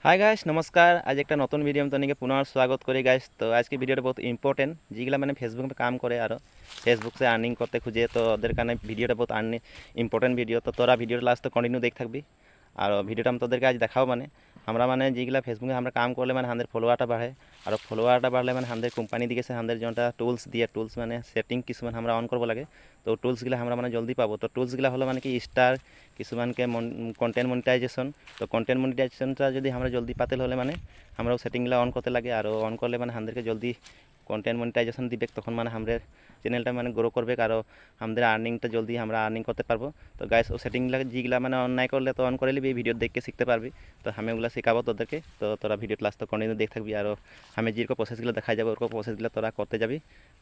Hi guys नमस्कार। आज एक नतून भिडियो तनिके पुनः स्वागत करी गाइस। तो आज की भिडियो बहुत इम्पोर्टेंट जेगला मैंने फेसबुक में काम करे और फेसबुक से अर्निंग करते खुजे तो ओদের কারণে ভিডিওটা बहुत इम्पोर्टेंट भिडियो। तो तोरा भिडियो लास्ट तो कन्टिन्यू देख থাকবি और भिडियोটা আমি তোদেরকে आज দেখাও মানে আমরা মানে যেগুলা ফেসবুকে আমরা কাম করলে মানে আমাদের ফলোয়ারটা বাড়ে আর ফলোয়ারটা বাড়লে মানে আমাদের কোম্পানি দিকে আমাদের যেটা টুলস দিয়ে টুলস মানে সেটিং কিছুমান আমরা অন করব লাগে। তো টুলসগুলা আমরা মানে জলদি পাবো। তো টুলসগুলা হলো মানে কি স্টার কিছুমানকে কন্টেন্ট মনিটাইজেশন। তো কন্টেন্ট মনিটাইজেশনটা যদি আমরা জলদি পাতে হলে মানে আমরাও সেটিংগুলা অন করতে লাগে আর অন করলে মানে আমাদেরকে জলদি কন্টেন্ট মনিটাইজেশন দিবে তখন মানে আমাদের চ্যানেলটা মানে গ্রো করবে আর আমাদের আর্নিংটা জলদি আমরা আর্নিং করতে পারবো। তো গাইস ও সেটিংগুলা যেগুলা মানে অন নাই করলে তো অন করে নিবি ভিডিও দেখে শিখতে পারবি। তো আমি ওগুলো শেখাবো তোদেরকে। তো তোরা ভিডিও লাস্ট তো কন্টিনিউ দেখ থাকবি আর আমি যেরকম প্রসেসগুলো দেখা যাবে ওরকম প্রসেসগুলো তোরা করতে যাবি।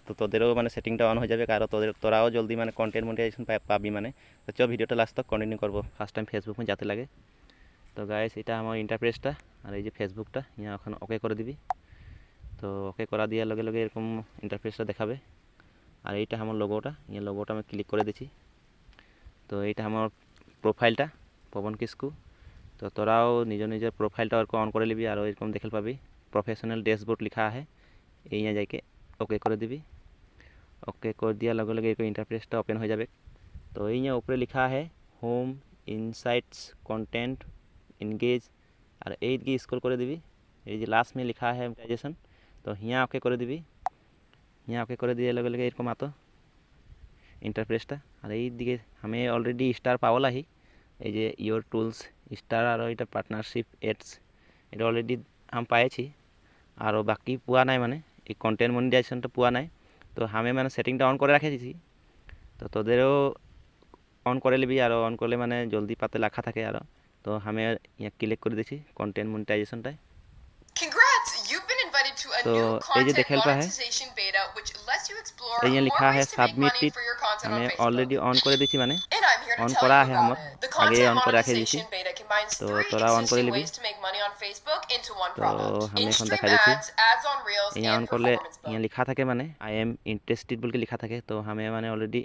তো তোদেরও মানে সেটিংটা অন হয়ে যাবে আর তোরাও জলদি মানে কন্টেন্ট মনিটাইজেশন পাবি মানে। তো চল ভিডিওটা লাস্ট তক কন্টিনিউ করবো। ফার্স্ট টাইম ফেসবুক में যাতে লাগে। তো গাইস এটা আমার ইন্টারফেসটা আর এই যে ফেসবুকটা ইয়া এখন ওকে করে দিবি। তো ওকে করা দেওয়ার লগে লগে এরকম ইন্টারফেসটা দেখাবে আর এইটা আমার লোগোটা ইয়া লোগোটা আমি ক্লিক করে দিচ্ছি। তো এইটা আমার প্রোফাইলটা পবন কিস্কু। তো তোরাও নিজ নিজের প্রোফাইলটা ওরকম অন করে নিবি আর এরকম দেখে পাবি প্রফেশনাল ড্যাশবোর্ড লিখা है এই যাইকে ওকে করে দিবি। ওকে করে দেওয়ার লগে লগে এরকম ইন্টারফেসটা ওপেন হয়ে যাবে। তো এই উপরে লিখা है হোম ইনসাইটস কন্টেন্ট এনগেজ আর এই দিকে স্ক্রল করে দিবি। এই যে লাস্ট में लिखा है মনিটাইজেশন। তো হিয়া ওকে করে দিবি। হিয়া ওকে করে দিয়ে লগে লগে এরকম আতো ইন্টারফেসটা আর এই দিকে আমি অলরেডি স্টার পাওয়ালাহি এই যে ইয়োর টুলস স্টার আর এটা পার্টনারশিপ এডস এটা অলরেডি আমি পাইছি আর বাকি পুয়া নাই মানে এই কন্টেন্ট মনিটাইজেশনটা পুয়া নাই। তো আমি মানে সেটিংটা অন করে রেখে দিয়েছি। তো তোদেরও অন করে নিবি আর অন করলে মানে জলদি পাতে লেখা থাকে আর তো আমি ইয়া ক্লিক করে দিয়েছি content মনিটাইজেশনটায়। Congrats! You've been invited to a तो new ये जो content देखेल पा है monetization beta which lets you explore ये more लिखा है ways to make money submitted. for your content on हमें Facebook. ऑलरेडी ऑन कर दी माने And I'm here to on tell करा you है about हमर it. The आगे content ऑन कर रखे दी। monetization beta combines तो three तोरा ऑन कर existing Libby. ways to make money on Facebook into one तो product: हमें এখন in-stream দেখা দিছি ads, ads on Reels, यहाँ and ऑन করলে performance यहाँ book. लिखा থাকে মানে आई एम इंटरेस्टेड बोल के लिखा থাকে। तो हमें মানে অলরেডি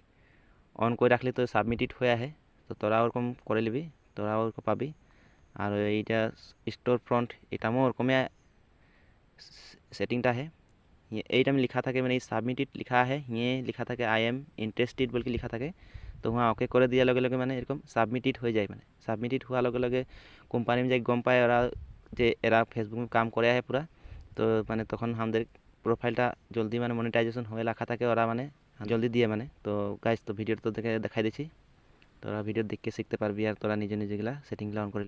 অন করে রাখলে তো সাবমিটেড হয়ে আহে। তো তোরা ওরকম করে লিবি তোরা ওরকম পাবি আর এইটা স্টোর ফ্রন্ট এটাও ওরকমই সেটিংটা है। এইটা আমি লিখা থাকে মানে সাবমিটেড লিখা है ये লিখা থাকে आई एम इंटरेस्टेड बोल के लिखा থাকে। তো वहाँ ओके করে দেওয়ার লগে লগে মানে এরকম সাবমিটেড হয়ে যায় মানে সাবমিটেড হওয়ার লগে লগে কোম্পানি যাই গম পায় ওরা যে এরা ফেসবুক में काम করে আহে পুরা। তো মানে তখন আমাদের প্রোফাইলটা জলদি মানে মনিটাইজেশন হয়ে লেখা থাকে ওরা মানে জলদি দিয়ে মানে। তো গাইস তো ভিডিওটা তো দেখাই দিচ্ছি তোরা ভিডিও দেখে শিখতে পারবি আর তোরা নিজে নিজেগুলা সেটিংগুলো অন করে